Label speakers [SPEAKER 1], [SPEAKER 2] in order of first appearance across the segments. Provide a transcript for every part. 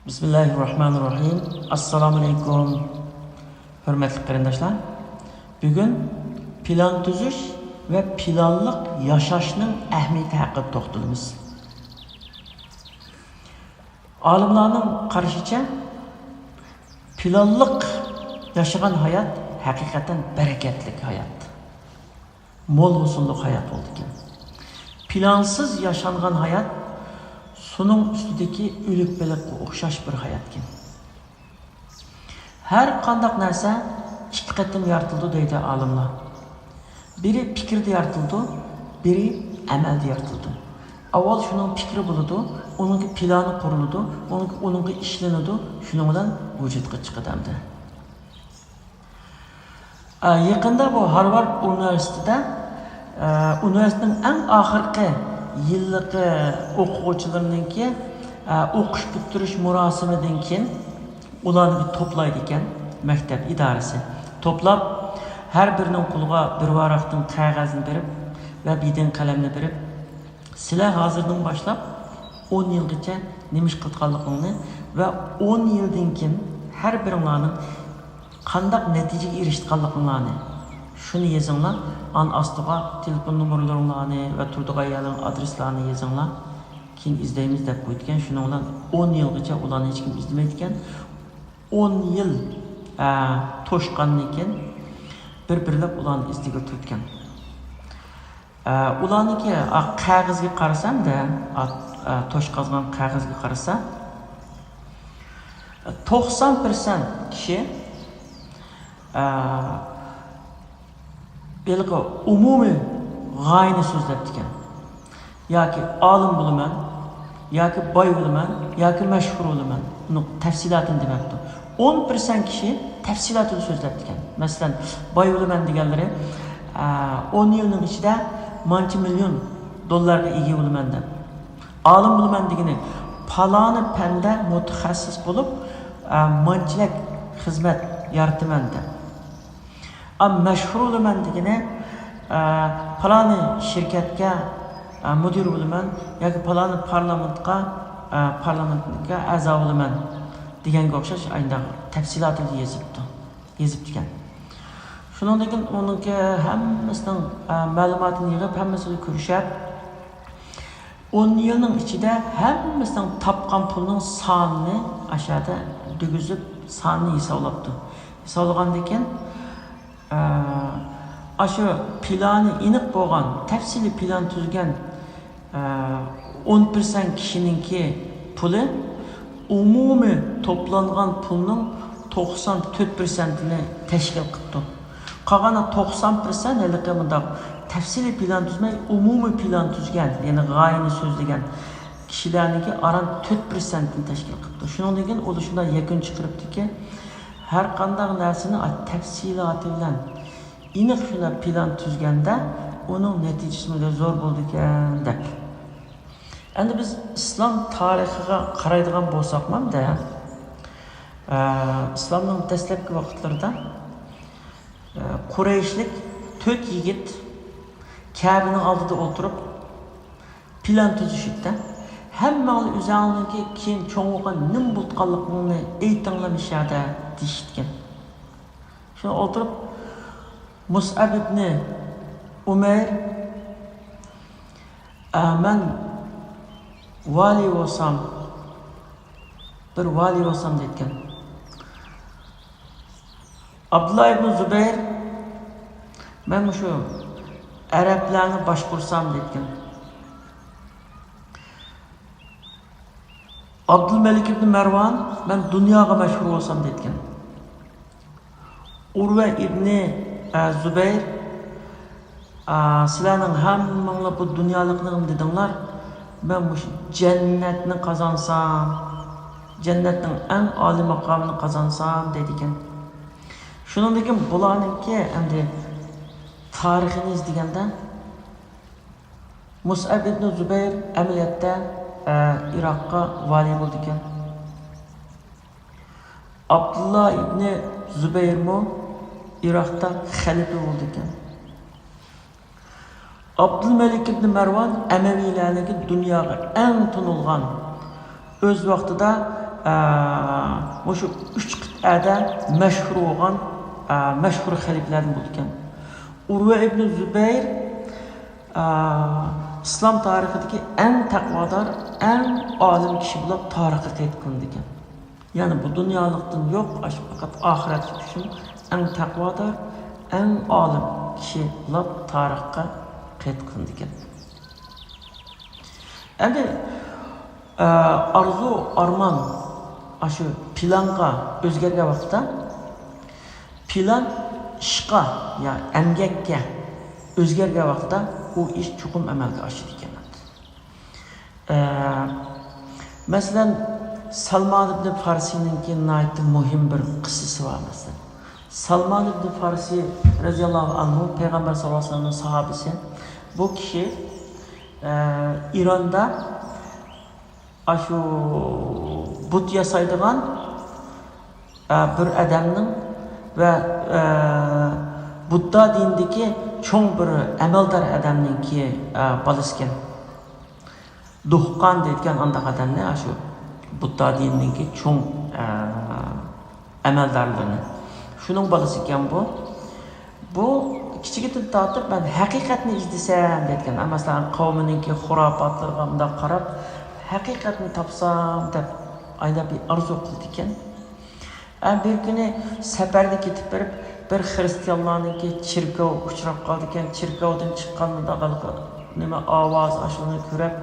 [SPEAKER 1] Bismillahirrahmanirrahim. Assalamu alaykum. Hürmetli qarindoshlar. Bugun plan tuzish va planliq yashashning ahamiyati haqida to'xtalamiz. Olimlarning qarashicha planliq yashagan hayot haqiqatan barakatli hayot. Mo'l huzurli hayot bo'ldi ekan. Plansiz yaşangan hayat sunun üstüdeki ölüp belekle okşaş bir hayatken. Her kandak narsa iki qatım yaratıldı deydi alimlar. Biri fikirde yaratıldı, biri amelde yaratıldı. Avval şunun fikri buludu, onunki planı kuruludu, onunki işlenidu, şunun bilan vücudga çıkıdamdı. Yakında bu Harvard Üniversitesi'nin en ahirki yıllık o'quvchilarninki o'qish bitirish murosimidan keyin ularni toplaydi ekan maktab idorasi. Toplab har birining qo'liga bir varaqdan qog'ozni berib va bidin qalamni berib, sizlar hozirdan boshlab 10 yilgacha nima ish qilganligingni va 10 yildan keyin har biringlarning qanday natijaga erishganliginglarni şunu yazınlar, an astığa telefon numaralarını ve turduğu yerlerin adreslerini yazınlar. Kim izleyimiz de koyduğun, şunu olan 10 yılgıca olan hiç kim izlemeydiken, 10 yıl toşkanlıkken bir-birlep olan izleyip tutken. Ulanı ki kağızga qarasam da, toşqazgan kağızga qarasa, 90% kişi belki umumi gayni sözleptiken. Ya ki alim buluman, ya ki bay buluman, ya ki meşhur buluman. Bunun tefsilatını demekti. 10% kişi tefsilatını sözleptiken. Mesela bay buluman diyenleri 10 yılın içinde mançı milyon dolarga ega buluman de. Alim buluman degeni palanı pende mutaxassis bulup mançılık hizmet yaratıman de. Ama meşhur olaman degene palani şirketga müdür olaman yoki palani parlamentga a'zo olaman deganga o'xshash ayda tafsilotini yozibdi ekan. Shundan keyin uningki hammasining ma'lumotini yig'ib, hammasiga ko'rishib 10 yilning ichida hammasining topgan pulning sonini aşağıda dügüzüp sonini hisoblabdi. Hisoblagandan keyin aşı planı iniq bo'lgan, tafsili plan tuzgan 10% kishininki puli umumiy to'plangan pulning 94%ni tashkil qildi. Qolgan 90% haliqi bundaq tafsili plan tuzmay umumiy plan tuzgan, ya'ni g'oyani so'zlagan kishilarniki aran 4%ni tashkil qildi. Shundan keyin u shunday yakun chiqaribdiki, her qanday narsani tafsiloti bilan aniq shuna plan tuzganda uning natijasi zo'r bo'ldi ekan deb. Endi biz islom tarixiga qaraydigan bo'lsak hamda islomning dastlabki vaqtlarida Qurayshlik 4 yigit Kabe'nin oldida o'tirib plan tuzishibdi. Hammani o'zingizga keyin cho'ng'iga nim bo'lganligini aytinglarmishada deyishgan. Shuni o'tirib Mus'ab ibn Umayr men vali bo'lsam, bir vali bo'lsam degan. Abdullah ibn Zubayr men shu arablarni boshqursam degan. Abdülmelik ibn Mervan ben dünyaya meşhur olsam degan. Urve ibn Zübeyir sizlarning hammanglar bu dunyolikni dedinglar, ben bu cennetni qazansam, cennetning eng oliy maqomini qazansam dedi ekan. Shundan keyin bularningki endi tarixini izlaganda Mus'ab ibn Zübeyir amaliyotda Iroqqa vali bo'ldi ekan. Abdullah ibn Zübeyir mo Iroqda xalifa bo'ldi ekan. Abdülmelik ibn Mervan Emeviler'deki dünyaya en tanılgan öz vaxtida şu 3 qit'ada mashhur bo'lgan mashhur xaliflardan bo'lgan. Urva ibn Zubayr islom tarixidagi eng taqvodor, eng olim kishi bo'lib tarixga qayd qilindi ekan. Ya'ni bu dunyolikdan yo'q, faqat oxirat uchun eng taqvodor, eng olim kishi bo'lib tarixga qayd qilindi ekan. Endi arzu, arman, shu planga o'zgargan vaqtda plan ishqa, ya'ni emgakka o'zgargan vaqtda u ish chuqur amalga oshadi ekan. Masalan, Salman ibn Farsi'ninki nayt muhim bir qissasi var mesela. Salman ibn Farsi radıyallahu anhu Peygamber sallallahu aleyhi ve sellem'in sahabesi. Bu kişi İran'da şu but yasaydıgan bir adamның ve Budda dinindeki çoğun bir əməldar adamınki balısken. Duhqan deyilgen andaq adam ne? Şu Budda dinindeki çoğun əməldarlarını. Şunun balısı iken bu. Bu kiçikitin tartıp ben hakikatini izlesem deyilgen. Mesela kavmininki hurapatlarına qarab hakikatini tapsam deb ayda bir arzu qildiken. Bir günü seferde ketip berip bir Hristiyanlarınki çirkov uçrab qaldiken, çirkovdan çıqqanında nima ovoz ashuni ko'rib,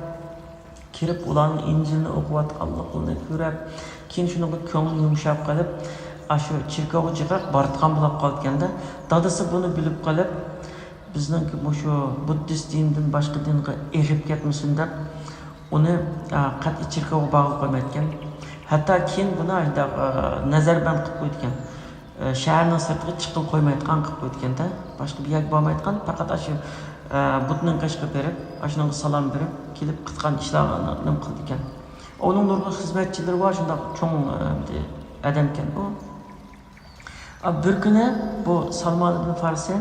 [SPEAKER 1] kirib ularning injilni o'qiyotganligini ko'rib, keyin shunga ko'ngli yumshab qolib, shu çirkovga jiqib bortgan bo'lib qolganda, dadasi buni bilib qolib, bizningki shu buddist dindan boshqa dinga eg'ib ketmasin deb uni qat'iy çirkovga bog'lab qo'ymayotgan. Hatta keyin buni nazarband qilib qo'ygan. Şəhərinin sırtıqı çıxıl qoymayotgan qilib qo'yganda, boshqa bir yer bo'lmayotgan, faqat shu butning qashqa berib, ashunga salom berib, kelib qitgan ishlarni nim qildi ekan. Onun nurg'un xizmatchilari bor, shunday cho'ng adam ekan u. Bir kuni bu Salman ibn Farsi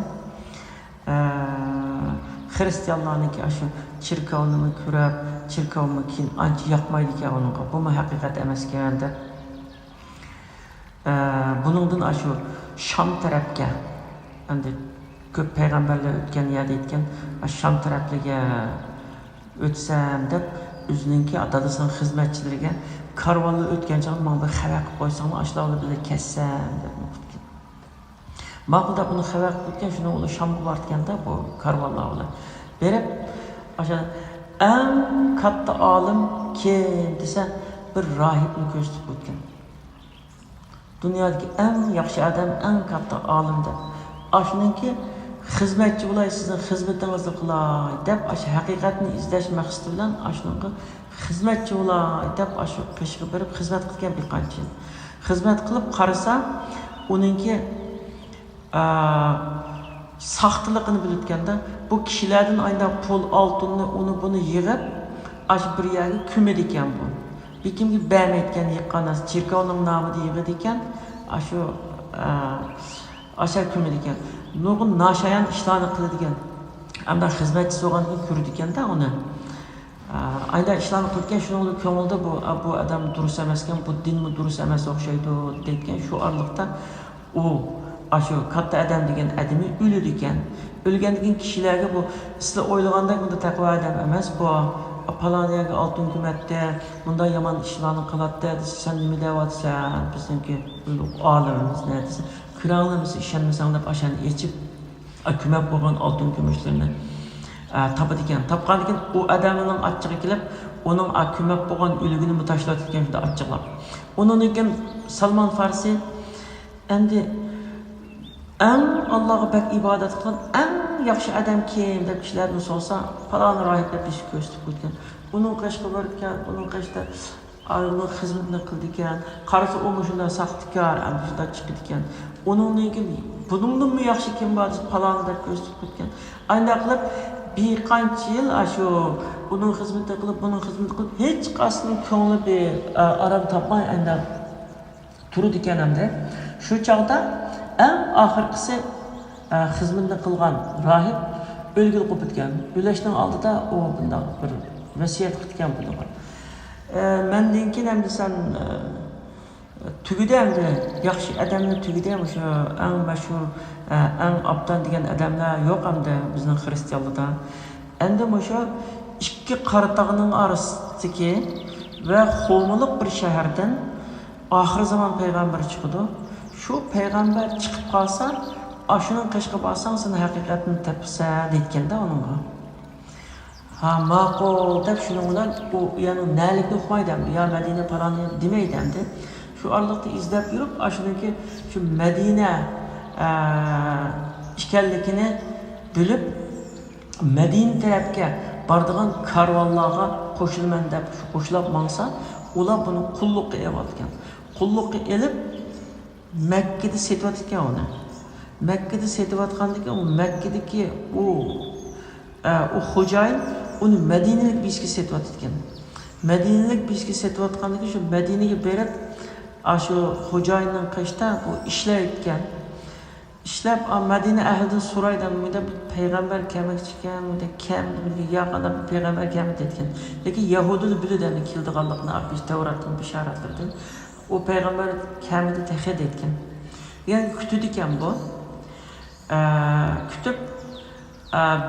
[SPEAKER 1] Hristiyanlarniki shu chirkovni ko'rib, chirkovni keyin ancha yoqmaydi ekan unga. Bu haqiqat emas ekan deb buningdan shu Sham tarafga, endi ko'p payg'ambarlar o'tgan yerda aytgan, Sham taraflarga o'tsam deb o'zininki dadasining xizmatchilariga karvonlar o'tgan chog'da menga bir xabar qilib qo'ysanglar, ashlarni bilan kessam deb aytgan. Ma'qul deb uni xabar qilib qo'ygan, shuni ular Shamga borganda bu karvonlar bilan berib, o'sha eng katta olim kim desa bir rohibni ko'rsatib o'tgan. Dünyadaki en yaxshi adam, en katta olimdir. Ashuningki xizmatchi bo'lay, sizning xizmatingizni qilay deb, shu haqiqatni izlash maqsadi bilan ashunga xizmatchi bo'lay deb shu qishga berib xizmat qilgan bir qancha yil. Xizmat qilib qarasa, uningki saxtiliqini bilib bu kishilardan ayda pul, oltinni, uni buni yig'ib, shu bir yerga ko'madi ekan bu. Kimga bermayotgan yiqqanas chirkovning nomida yig'idi ekan, shu ashar ko'madi ekan. Nurg'un nashayan ishlarni qiladi ekan. Hamda xizmatchi bo'lganini ko'rdi ekanda uni. Ayda ishlarni qilgan, shuni ko'ngilda bu odam durust emas ekan, bu dinmi durust emas o'xshaydi deyotgan. Shu orliqda u shu katta odam degan odami o'ladi ekan. O'lgandan kishilarga bu sizlar o'ylagandek bunda taqvo odam emas, bu Palaniyaga oltin ko'matdi, bunday yomon ishlarni qilatdi, sen nima deyapsan? Bizningki olimimiz ne desa, kiranglarimiz ishonmasang deb ashani echib, ko'mab bo'lgan oltin kumushlarni topadi ekan. Topgan ekan, u odamning achchig'i kelib, uning ko'mab bo'lgan o'ligini tashlab ketgan shunda achchiqlab. Undan keyin Salman Farsi endi Allah'a bak ibadet qilgan yaxshi adam kim deb kishilarni so'rasa, falon rohibga besh ko'rsatib qo'ygan. Uning qashqa borgan, uning qashda uni xizmatini qildi ekan. Qarasa u shunday saxtikor, shunday chiqdi ekan. Uningdan buningdan yaxshi kim bor deb falon deb ko'rsatib qo'ygan. Ayda qilib bir qancha yil shu uning xizmatini qilib, buning xizmatini qilib, hech qasning ko'ngli bir aram topmay ayda turdi ekan hamda. Shu chog'da eng oxirgisi xizmatni qilgan rohib o'lgil qo'yib ketgan. O'lashning oldida u bunday bir vasiyat qilgan bo'lgan. Mendan keyin ham desan tugidi endi yaxshi odamlar tugidi ham o'sha eng mashhur eng obdon degan odamlar yo'q endi bizning xristianlikda. Endi o'sha ikki qaratog'ning orasidagi va xo'miliq bir shahardan oxir zamon payg'ambar chiqdi. Shu payg'ambar chiqib qolsa, shuning qishqa borsang sen haqiqatni topsan deyotganda uningga. Ha ma'qul deb shuning bilan u ya'ni nalikni qo'ydi, yo Madina paloni demaydi endi. Shu orliqda izlab yurib, shuniki shu Madina ekanligini bilib, Madina tarafga boradigan karvonlarga qo'shilman deb shu qo'shilib mangsa, ular buni qulluqqa evatgan. Qulluqqa elib Makkada setayotgan uni. Makkada setayotgandan u Makkadagi u xo'jayin uni Madinalik bizga setayotgan. Madinalik bizga setayotgandan shu Madinaga berib, shu xo'jayinning qishda bu ishlayotgan. İşlab Madina ahlidan so'raydan bunda payg'ambar kemakchikan, bunda kam yaqinda payg'ambar kemak etgan. Lekin Yahudilar biladi endi keldiganlikni, Tavratning bishoratlaridan. O payg'ambar kamida tahid etgan. Yani kutdi ekan bu. Kutib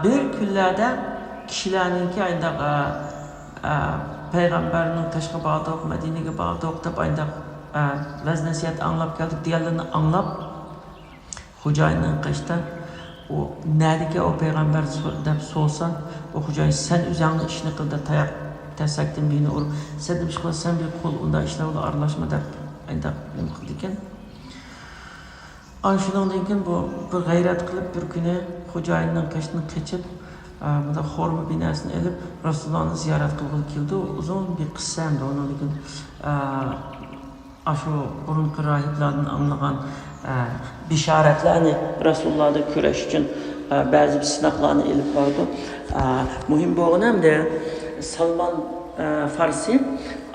[SPEAKER 1] bir kunlarda kishilarningki ayndaq payg'ambarning tashqi bag'doq, Madinaga bag'doq deb ayndaq vaznasiyat anglab keldik, diyorlarni anglab xo'jayinning qishda u nadiga o payg'ambar deb so'rsa, o xo'jayin sen o'zingni ishni qildi, tayoq tasakdan meni urib, sen deb ish qilsan bir qo'l unda ishlarga aralashma deb ayndaq nima qildi ekan. Shundan keyin bu bir g'ayrat qilib bir kuni xo'jayinning qishni qechib, bunda xorma binasini olib Rasulullohni ziyorat qilib keldi. Uzun bir qissa endi uni lekin shu burunqi rohiblardan anglagan bishoratlarni Rasulullohda ko'rish uchun ba'zi sinoqlarni ilib bordi. Muhim bo'lgan hamda Salman Farsi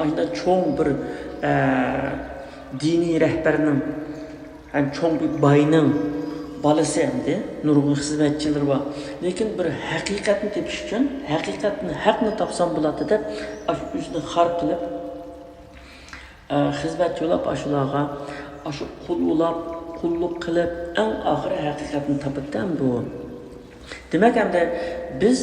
[SPEAKER 1] ayda cho'ng bir diniy rahbarning ham cho'ng bir boyning balasi endi nurg'un xizmatchilar bor. Lekin bir haqiqatni tepish uchun, haqni topsam bo'ladi deb o'zini xar qilib xizmat yo'lab shularga shu qul ulab qulluq qilib eng oxiri haqiqatni topadigan bu. Demak hamda biz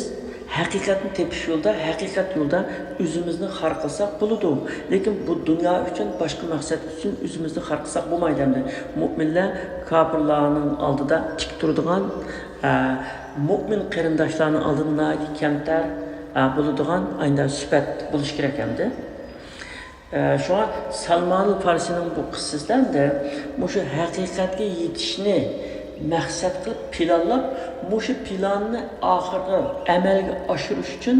[SPEAKER 1] haqiqatni tepish yo'lda, haqiqat yo'lda o'zimizni xar qilsak bo'ladi. Lekin bu dunyo uchun, boshqa maqsad uchun o'zimizni xar qilsak bo'lmaydi hamda. Mu'minlar kofirlarning oldida tik turadigan, mu'min qarindoshlarning oldida kamtar bo'ladigan aynan sifat bo'lish kerak hamda. Şu an Salman Farsi'nin bu kıssasında şu haqiqatga yetishni maqsad qilib planlab, şu planni oxirgi amalga oshirish uchun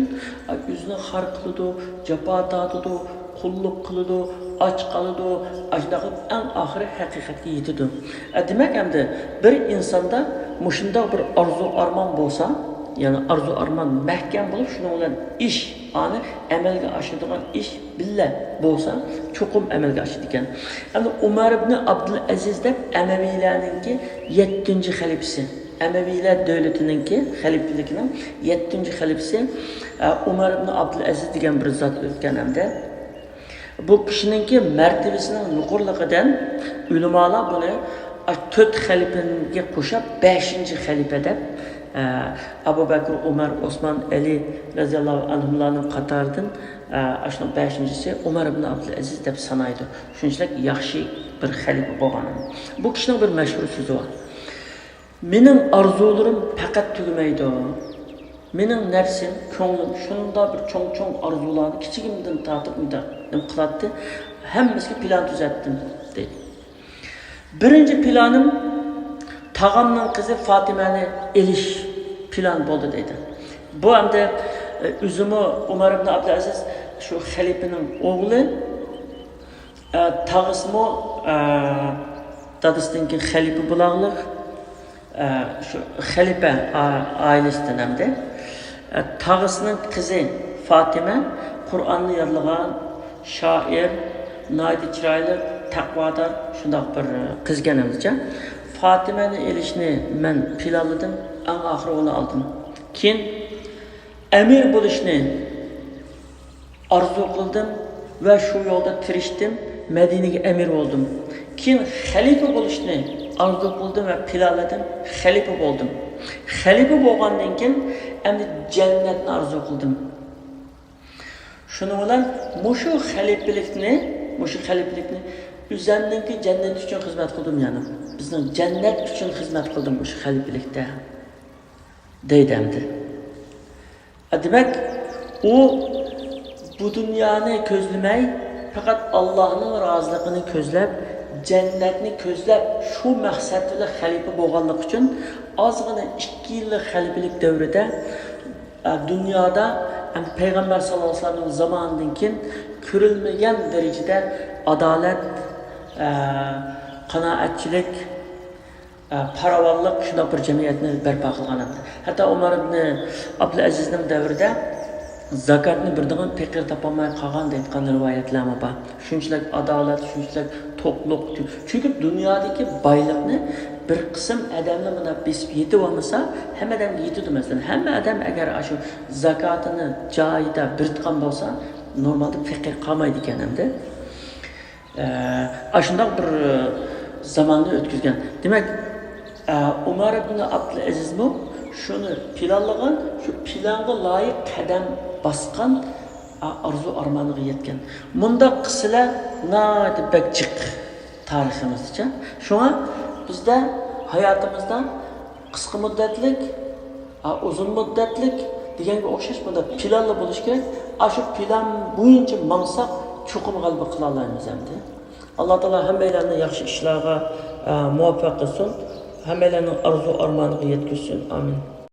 [SPEAKER 1] o'zini xar qiladi, jafo tortadi, qulluq qiladi, och qoladi, ajdaqa eng oxiri haqiqatga yetadi. Demak endi bir insonda shunday bir orzu armon bo'lsa, yani arzu arman mahkam bo'lib, shuning bilan ish ani amalga oshiradigan ish billa bo'lsa, cho'qim amalga oshadi ekan. Endi Umar ibn Abdul Aziz deb Amaviylarningki 7-xalifasi, Amaviylar davlatininki xalifaligining 7-xalifasi Umar ibn Abdul Aziz degan bir zot o'tgan hamda bu kishininki martabasining yuqorligidan ulamolar buni 4 xalifaga qo'shib 5-xalifa deb Abu Bakr, Umar, Osman, Ali radhiyallahu anhularning qatoridan ashuna 5-si Umar ibn Abdul Aziz deb sanaydi. Shunchalik yaxshi bir xalifa bo'lgan. Bu kishining bir mashhur so'zi bor. Mening arzularim faqat tugamaydi. Mening nafsim, ko'nglim shunda bir cho'ng-cho'ng arzularni kichigimdan tortib nima qiladi? Hammasiga plan tuzatdim deydi. Birinchi planim tağamның qizi Fatimani elish plan bo'ldi deydi. Bu hamda o'zimi Umar ibn Abdulaziz shu xalifaning o'g'li, tag'ismi dadasidan xalifa bo'lganlik, shu xalifa oilasidan hamda tag'isining qizi Fatima Qur'onni yodlagan shoir, noyda chiroyli, taqvodor shundoq bir qizgan hamda Fatimani elishni men planladim, eng oxiri uni oldim. Keyin amir bo'lishni arzu qildim, ve şu yolda tirishdim, Medine'ye emir oldum. Keyin xalifa bo'lishni arzu qildim ve planladim, xalifa bo'ldim. Xalifa bo'lgandan keyin endi jannatni arzu qildim. Shuning bilan mushu xalifalikni o'zimningki jannat uchun xizmat qildim yani. Bizning jannat uchun xizmat qildim mushu xalifalikda. Deydi endi. Demek o bu dünyani közlemey fakat Allah'ın razılığını közlep, cennetini közlep şu məqsədlə xalifa bolğanlıq üçün azğını 2 yıllık xalifilik dövrüdə dünyada Peygamber sallallahu aleyhi ve sellem'in zamanından keyin görülmeyen derecede adalet, qanaatçilik, paravallık şuna bir cemiyetini berpa qilgan. Hatta Umar ibn Abdülaziz'nin devrinde zakatni birdigan pekir tapamay qolgan deydigan rivoyatlar bor. Shunchalik adolat, shunchalik to'qliq. Chunki dunyodagi boylikni bir qism odamlar buna besib yetib olmasa, hamma odam yetadi masalan. Hamma odam agar shu zakatini joyida biritgan bo'lsa, normalda faqir qolmaydi ekan hamda. Shunday bir zamonni o'tkazgan. Demak, Umar ibn Abdulaziz bu şunu planlagan, şu planga layık kadem baskan arzu armanıga yetken. Bunda kısılar nadi bekçik tariximizcha. Şuna bizde hayatımızda kısa müddetlik, uzun müddetlik deganga o'xshash bunda planlı bo'lish kerak. Shu plan bo'yicha maqsad cho'qim g'alaba qila olamiz endi. Alloh taolo hammalarni yaxshi ishlarga muvaffaq qilsin. Hammalarning arzu armoniga yetkazsin. Amin.